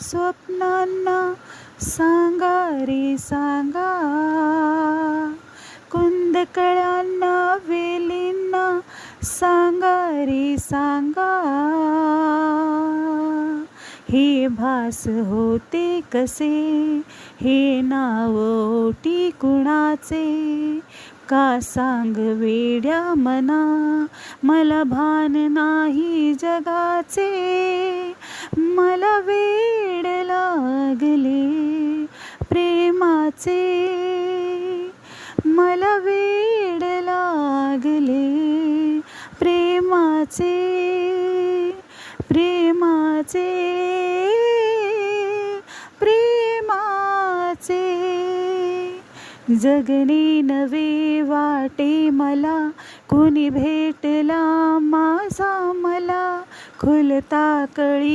स्वप्नांना सांगा रे सांगा, कुंदकळ्यांना वेलींना सांगा रे सांगा. हे भास होते कसे, हे नाव ओटी कुणाचे, का सांग वेड्या मना, मला भान नाही जगाचे. मला वेड लागले प्रेमाचे, मला वेड लागले प्रेमाचे, प्रेमाचे, प्रेमाचे. जगणे नवे वाटे मला, कुणी भेटला माझा मला, खुलता कळी